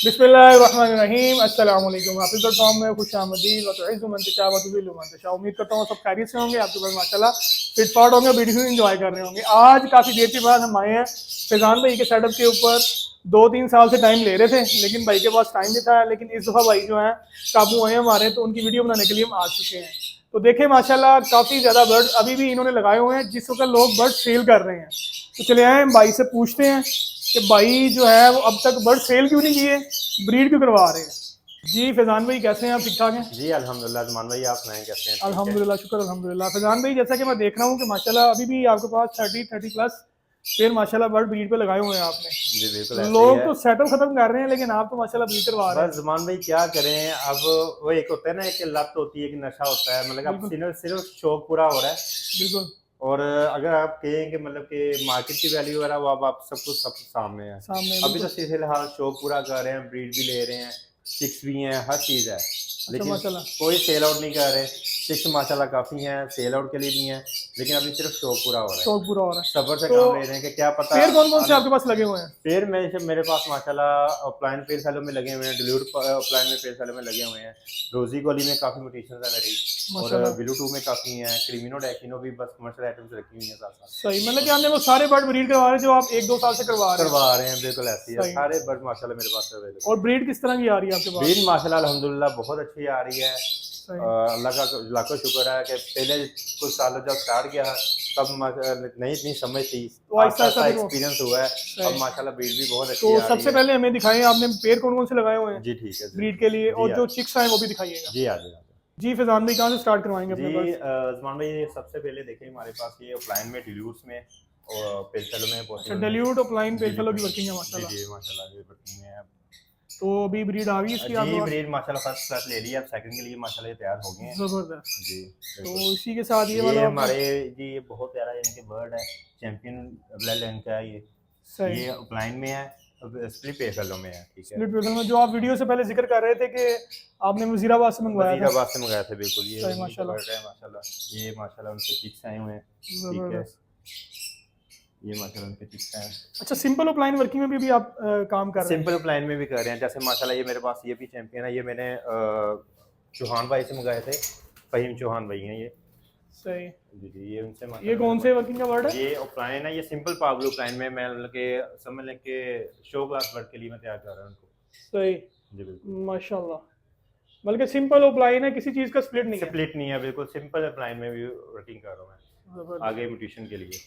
बिस्मिल्लाहिर्रहमानिर्रहीम अस्सलाम वालेकुम। हाफिज़ डॉट कॉम में खुश आमदीद व तुइज़्ज़ु मन तशा व तुज़िल्लु मन तशा। उम्मीद करता हूँ सब खैरियत से होंगे, आपके पास माशाल्लाह फिट फाट होंगे, वीडियो एंजॉय कर रहे होंगे। आज काफ़ी देर के बाद हम आए हैं फैज़ान भाई के सेटअप के ऊपर। 2-3 साल से टाइम ले रहे थे लेकिन भाई के पास टाइम नहीं था, लेकिन इस दफ़ा भाई जो है काबू आए हमारे, तो उनकी वीडियो बनाने के लिए हम आ चुके हैं। तो देखें माशाल्लाह काफ़ी ज़्यादा बर्ड अभी भी इन्होंने लगाए हुए हैं, जिस वक्त लोग बर्ड सेल कर रहे हैं। तो चले आए भाई से पूछते हैं कि भाई जो है वो अब तक बर्ड सेल क्यों नहीं किए, ब्रीड क्यों करवा रहे हैं। जी फैजान भाई कैसे हैं आप, ठीक ठाक हैं? जी अल्हम्दुलिल्लाह। ज़मान भाई आप सुनाएं कैसे हैं? ठीक है अल्हम्दुलिल्लाह, शुक्र अल्हम्दुलिल्लाह। फैजान भाई जैसा कि मैं देख रहा हूँ कि माशाल्लाह अभी भी आपके पास 30 प्लस पेड़ माशाल्लाह बर्ड ब्रीड पे लगाए हुए हैं आपने। जी बिल्कुल ऐसे ही लोग है। तो सेटअप खत्म कर रहे हैं लेकिन आप तो माशाल्लाह ब्रीड करवा रहे बस हैं। ज़मान भाई क्या करें अब। वो एक होता है ना, एक लत होती है, एक नशा होता है, मतलब अब बिल्कुल सिर्फ सिर्फ शौक पूरा हो रहा है। बिल्कुल और अगर आप कहें कि मतलब कि मार्केट की वैल्यू वगैरह वो अब आप सब कुछ सब सामने है। सामने अभी तो बिल्कुल। फिलहाल शौक पूरा कर रहे हैं, ब्रीड भी ले रहे हैं, चिक्स भी हैं, हर चीज़ है, अच्छा लेकिन माशाल्लाह। कोई सेल आउट नहीं कर रहे। चिक्स माशाल्लाह काफ़ी हैं, सेल आउट के लिए भी हैं, लेकिन अभी सिर्फ शौक पूरा हो रहा है। शौक पूरा हो रहा सब्र है से तो काम ले रहे हैं कि क्या पता। पेड़ कौन कौन से आपके पास लगे हुए हैं? पेड़ मेरे पास माशाल्लाह ऑफलाइन पेड़ फैलो में लगे हुए हैं, डिल्यूट ऑफलाइन में पेड़ फैलो में लगे हुए हैं। रोजी गोली में काफ़ी म्यूटेशंस है मेरी, और माशाल्लाह बिलू टू में काफ़ी हैं, क्रीमिनो डेकिनो भी बस कमर्शियल आइटम्स रखी हुई हैं साथ साथ। सही, मतलब कि आपने वो सारे बर्ड ब्रीड करवा रहे हैं जो आप 1-2 साल से करवा रहे हैं। करवा रहे हैं, बिल्कुल ऐसी है, सही। सारे बर्ड माशाल्लाह मेरे पास अवेलेबल और हैं। ब्रीड किस तरह की आ रही है आपके पास? ब्रीड माशाल्लाह अल्हम्दुलिल्लाह बहुत अच्छी आ रही है। सही। अल्लाह का लाखों शुक्र है कि पहले कुछ सालों जब स्टार्ट किया तब नहीं इतनी समझ थी, तो आहिस्ता आस्ता आहिस्ता आस्ता फिर वो एक्सपीरियंस हुआ है। अब सही। माशाल्लाह ब्रीड भी बहुत तो अच्छी आ रही सबसे है। पहले हमें दिखाएं आपने पेड़ कौन कौन से लगाए हुए हैं जी ठीक है ब्रीड के लिए, जी और जो चिक्स हैं वो भी दिखाइएगा। जी आ जाए। जी फैजान भाई कहाँ से स्टार्ट करवाएंगे अपने जी बर्ड्स? ज़मान भाई सबसे पहले देखें हमारे पास ये ऑफलाइन में डिल्यूट्स में और पेल्चलो में अच्छा, पॉसिबल में। डेल्यूट और प्लाइन जी पेज फेलो की बिल्कुल। वर्किंग है जी माशाल्लाह। जी माशाल्लाह ये वर्किंग में है। तो अभी ब्रीड आ गई इसकी जी आपके पास? ब्रीड माशाल्लाह फर्स्ट क्लास ले लिया, अब सेकंड के लिए माशाल्लाह ये तैयार हो गए हैं। जबरदस्त। जी तो बिल्कुल। इसी के साथ ये ये वाला आपका हमारे जी ये बहुत प्यारा इनके बर्ड है, चैंपियन ब्लड लाइन का है सही। ये ऑफलाइन में है, अब स्प्लिट पेफेलो में है। ठीक है। स्प्लिट पेज में जो आप वीडियो से पहले जिक्र कर रहे थे कि आपने वजीराबाद से मंगवाया था। वजीराबाद से मंगाया था, बिल्कुल ये सही उन्हीं के माशाल्लाह। बर्ड है माशाल्लाह। ये माशाल्लाह उनके चिक्स आए हुए हैं। ठीक है। जबरदस्त। ये माशाल्लाह उनके चिक्स हैं। अच्छा, सिंपल और प्लाइन वर्किंग में भी आप काम कर रहे हैं? सिंपल प्लान में भी कर रहे हैं, जैसे माशाल्लाह ये मेरे पास ये भी चैंपियन है, ये मैंने चौहान भाई से मंगाए थे, फहीम चौहान भाई हैं ये। सही। जी जी ये उनसे ये माशाल्लाह कौन मेरे से वर्किंग का वर्ड पास है? ये प्लान है, ये सिंपल पावलो प्लान में मैं मतलब कि समझ लें कि शो क्लास वर्क के लिए मैं तैयार कर रहा हूँ उनको। सही। जी बिल्कुल। माशाल्लाह। बल्कि सिंपल और प्लाइन है, किसी चीज का स्प्लिट नहीं है। स्प्लिट नहीं है, बिल्कुल सिंपल प्लान में भी वर्किंग कर रहा हूँ मैं जबरदस्त। आगे म्यूटेशन के लिए।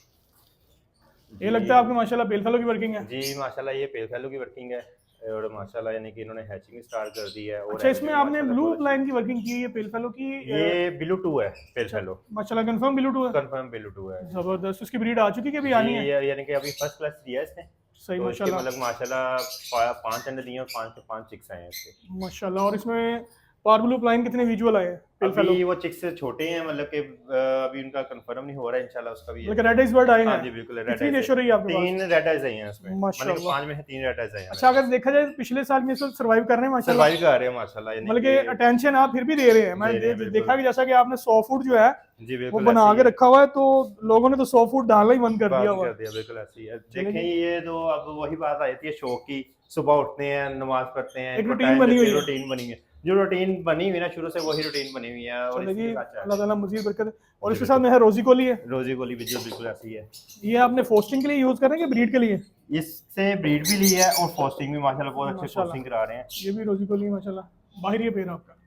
ये जी लगता है आपके माशाल्लाह बेल फेलो की वर्किंग है। जी माशाल्लाह ये पेल फैलो की वर्किंग है, और माशाल्लाह यानी कि इन्होंने हैचिंग स्टार्ट कर दी है, और अच्छा, हैच इसमें भी आपने माशाल्लाह ब्लू बहुत अच्छी प्लाइन की वर्किंग की है, ये पेल फेलो की है। ये बिलू टू है पेल अच्छा फैलो, माशाल्लाह, कंफर्म बिलू टू है। कंफर्म बिलू टू है। जबरदस्त। उसकी ब्रीड आ चुकी है कि अभी जी आनी है? यानी कि अभी फर्स्ट क्लास दिया है इसने, सही तो इसके माशाल्लाह। मतलब माशाल्लाह 5 अंडे दिए और 5 के 5 चिक्स आए हैं इसके। माशाल्लाह। और इसमें पार ब्लू प्लाइन कितने विजुअल आए हैं पेल फेलो? अभी वो चिक्स से छोटे हैं, मतलब कि अभी उनका कंफर्म नहीं हो रहा है, इंशाल्लाह उसका भी मतलब यही रेड है। आइज बर्ड आए हाँ हैं? जी बिल्कुल, रेड कितनी आइज है। रेशो रही है आपके पास? 3 रेड आइज आई हैं इसमें, मतलब कि माशाल्लाह। 5 में से 3 रेड आइज आई हैं अच्छा, मेरे अगर देखा जाए तो पिछले साल में सर्वाइव कर रहे हैं पास। माशाल्लाह। सर्वाइव कर रहे हैं माशाल्लाह, यानी मतलब कि कि अटेंशन आप फिर भी दे रहे हैं। दे मैंने रहे हैं देखा बिल्कुल। कि जैसा कि आपने 100 फुट जो है जी वो बिल्कुल बना ऐसे ही के है। रखा हुआ है, तो लोगों ने तो 100 फुट डालना ही बंद कर दिया बंद हुआ कर है। दिया, बिल्कुल ऐसे ही है। चले देखें जी। ये तो अब वही बात आ जाती है शौक की, सुबह उठते हैं, नमाज पढ़ते हैं, एक इनको रूटीन टाइम बनी देते हुई हैं, है। रूटीन बनी है। जो रूटीन बनी हुई है ना शुरू से, वही रूटीन बनी हुई है, और चले इसी जी, के साथ चल अल्लाह रहे ताला हैं। मजीद बरकत है। और जी इसके साथ बिल्कुल। में है रोजी कोली है। रोजी गोली भी जो बिल्कुल ऐसी है। ये आपने फोस्टिंग के लिए यूज कर रहे हैं कि ब्रीड के लिए? इससे ब्रीड भी ली है और फोस्टिंग भी माशाल्लाह बहुत अच्छे फोस्टिंग माशाल्लाह। करा रहे हैं। ये भी रोजी कोली है माशाल्लाह। बाहर ही है पेड़ आपका।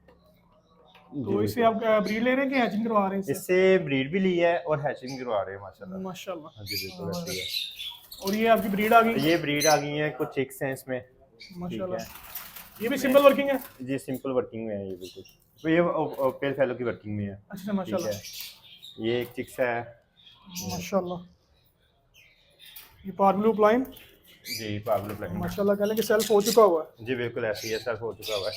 जी तो इससे बिल्कुल। आप ब्रीड ले रहे हैं कि हैचिंग करवा रहे हैं इससे? इससे ब्रीड भी ली है और हैचिंग करवा रहे हैं माशाल्लाह। हाँ जी बिल्कुल माशाल्लाह। ऐसी है। और ये आपकी ब्रीड आ गई ये ब्रीड आ गई है, कुछ चिक्स हैं इसमें। ठीक है। माशाल्लाह। ये भी मैं सिंपल वर्किंग है? जी सिंपल वर्किंग में है ये बिल्कुल, तो ये पेल फैलो की वर्किंग में है। अच्छा ठीक है। माशाल्लाह। ये एक चिक्स है। माशाल्लाह। ये पार ब्लू प्लाइन जी पागल प्लान। माशाल्लाह, कहने कि सेल्फ हो चुका हुआ है। जी बिल्कुल ऐसे ही है, सर हो चुका हुआ है।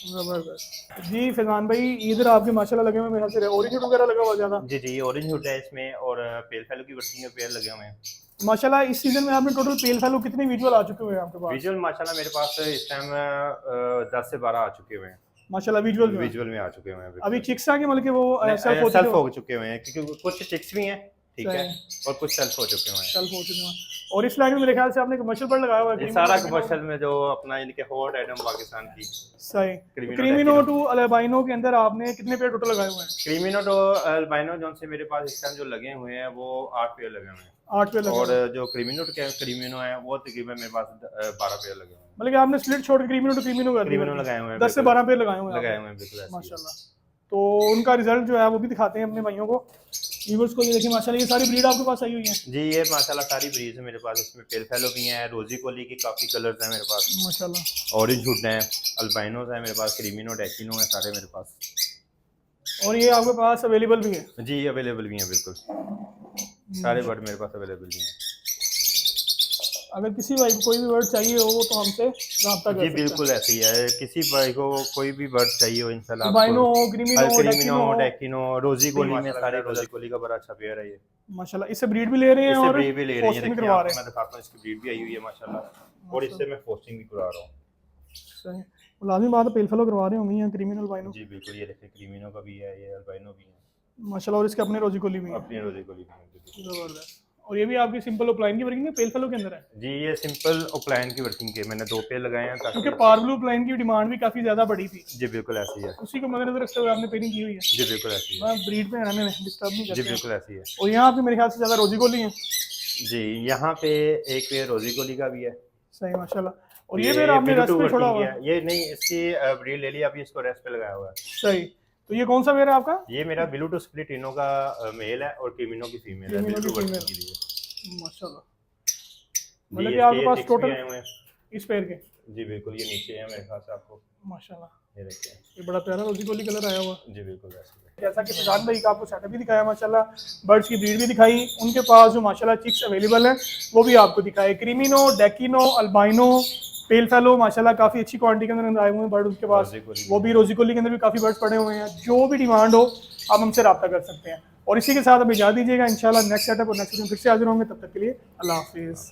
जबरदस्त। जी फैजान भाई, इधर आपके माशाल्लाह लगे हुए मेरे ख्याल से ऑरेंज वगैरह लगा हुआ ज़्यादा। जी जी ऑरेंज हुड है इसमें, और पेल फैलो की वर्किंग में पेड़ लगे हुए हैं। माशाल्लाह इस सीजन में आपने टोटल पेल फैलो कितने विजुअल आ चुके हुए हैं आपके पास? विजुअल माशाल्लाह मेरे पास इस टाइम 10 से 12 आ चुके हुए हैं। माशाल्लाह विजुअल में विजुअल में आ चुके हुए हैं अभी बिल्कुल। चिक्स आ गए, मतलब कि वो सेल्फ हो चुके सेल्फ हो? हो चुके हुए हैं, क्योंकि कुछ चिक्स भी हैं। ठीक है, और कुछ सेल्फ हो चुके हुए हैं। सेल्फ हो चुके हैं। और इस लाइन में मेरे ख्याल से आपने कमर्शियल बर्ड लगाया हुआ है। ये सारा कमर्शियल में जो अपना इनके हॉट आइटम पाकिस्तान की सही। क्रीमिनो क्रीमिनो डेकिनो। टू अल्बाइनो के अंदर आपने कितने पेयर टोटल लगाए हुए हैं? क्रीमिनो तो अल्बाइनो जोन से मेरे पास इस टाइम जो लगे हुए हैं वो 8 पेयर लगे हुए हैं। 8 पेयर लगे और हुए हैं। जो क्रीमिनो है वो तकरीबन मेरे पास 12 पेयर लगे हुए हैं। मतलब कि आपने स्प्लिट छोड़ के क्रीमिनो टू क्रीमिनो कर क्रीमिनो दिया। लगाए हुए हैं, 10 से 12 पेयर लगाए हुए हैं लगाए आपने। हुए हैं, बिल्कुल ऐसे ही है। माशाल्लाह। तो उनका रिजल्ट जो है वो भी दिखाते हैं अपने भाइयों को, व्यूअर्स को। ये देखिए माशाल्लाह, ये सारी ब्रीड आपके पास आई हुई है। जी ये माशाल्लाह सारी ब्रीड है मेरे पास। इसमें पेल फेलो भी हैं, रोजी कोली की काफ़ी कलर्स हैं मेरे पास माशाल्लाह। ऑरेंज हुड हैं, अल्बाइनोज हैं मेरे पास, क्रीमिनो डेकिनो है सारे मेरे पास। और ये आपके पास अवेलेबल भी है? जी अवेलेबल भी हैं, बिल्कुल सारे बर्ड मेरे पास अवेलेबल भी हैं। अगर किसी भाई को कोई भी बर्ड चाहिए हो तो हमसे रब्ता कर जी सकते हैं। बिल्कुल ऐसे ही है, किसी भाई को कोई भी बर्ड चाहिए हो इंशाल्लाह अल्बाइनो आपको। हो, क्रीमिनो हो, डेकिनो, रोजी कोली में सारे रोजी कोली का बड़ा अच्छा पेयर है ये। माशाल्लाह। इससे ब्रीड भी ले रहे हैं इससे और ब्रीड भी ले रही है, पोस्टिंग भी देखिए करवा आपको रहे हैं। मैं दिखाता हूँ, इसकी ब्रीड भी आई हुई है माशाल्लाह, और इससे मैं पोस्टिंग भी करवा रहा हूँ। सही। लाजमी बात है, पेल फेलो करवा रहे होंगे यहाँ क्रीमिनो अल्बाइनो। जी बिल्कुल, ये देखिए क्रीमिनो का भी है, ये अल्बाइनो भी है माशाल्लाह। और इसके अपने रोजी कोली भी है। अपनी रोजी कोली भी है, बिल्कुल। जबरदस्त। और ये भी आपकी सिंपल ओप्लाइन की वर्किंग है, पेल फेलो के अंदर है? जी ये सिंपल ओप्लाइन की वर्किंग के मैंने 2 पेयर लगाए हैं क्योंकि ताकि पार ब्लू प्लाइन की डिमांड भी काफी ज्यादा बढ़ी थी, जी बिल्कुल ऐसी है। उसी को मद्देनजर रखते हुए आपने पेयरिंग की हुई है। जी बिल्कुल ऐसी है। मैं ब्रीड पे रहने में डिस्टर्ब नहीं जी करते हैं। बिल्कुल ऐसी है। और यहाँ आपके मेरे ख्याल से ज्यादा रोजी कोली है। जी यहाँ पे एक पेयर रोजी कोली का भी है। सही माशाल्लाह। और ये पेयर आपने रेस्ट पे छोड़ा हुआ है? ये नहीं, इसकी ब्रीड ले लिया, अभी इसको रेस्ट पे लगाया हुआ है। सही। तो ये कौन सा पेयर है आपका? ये मेरा ब्लू टू स्प्लिट इनो का मेल है और क्रीमिनो की फीमेल है, क्रीमिनो की बिल्कुल फीमेल। वर्किंग के लिए। माशाल्लाह। जी मतलब कि इसके आपके ये पास chicks भी टोटल आए हुए हैं। इस पेयर के? जी बिल्कुल, ये नीचे है मेरे ख्याल से आपको, माशाल्लाह। ये देखिए। ये बड़ा प्यारा रोजी कोली कलर आया हुआ। जी बिल्कुल ऐसे ही है। जैसा कि फैजान भाई का आपको सेटअप भी दिखाया माशाल्लाह, बर्ड्स की ब्रीड भी दिखाई, उनके पास जो माशाल्लाह चिक्स अवेलेबल हैं वो भी आपको दिखाए। क्रीमिनो, डेकिनो, अल्बाइनो, पेल फेलो माशाल्लाह काफ़ी अच्छी क्वांटिटी के अंदर आए हुए हैं बर्ड उनके पास। वो भी रोजी कोली के अंदर भी काफ़ी बर्ड्स पड़े हुए हैं। जो भी डिमांड हो आप हमसे रब्ता कर सकते हैं। और इसी के साथ अब इजाज़त दीजिएगा, इंशाल्लाह नेक्स्ट सेटअप और नेक्स्ट वीडियो फिर से हाजिर होंगे। तब तक के लिए अल्लाह हाफिज़।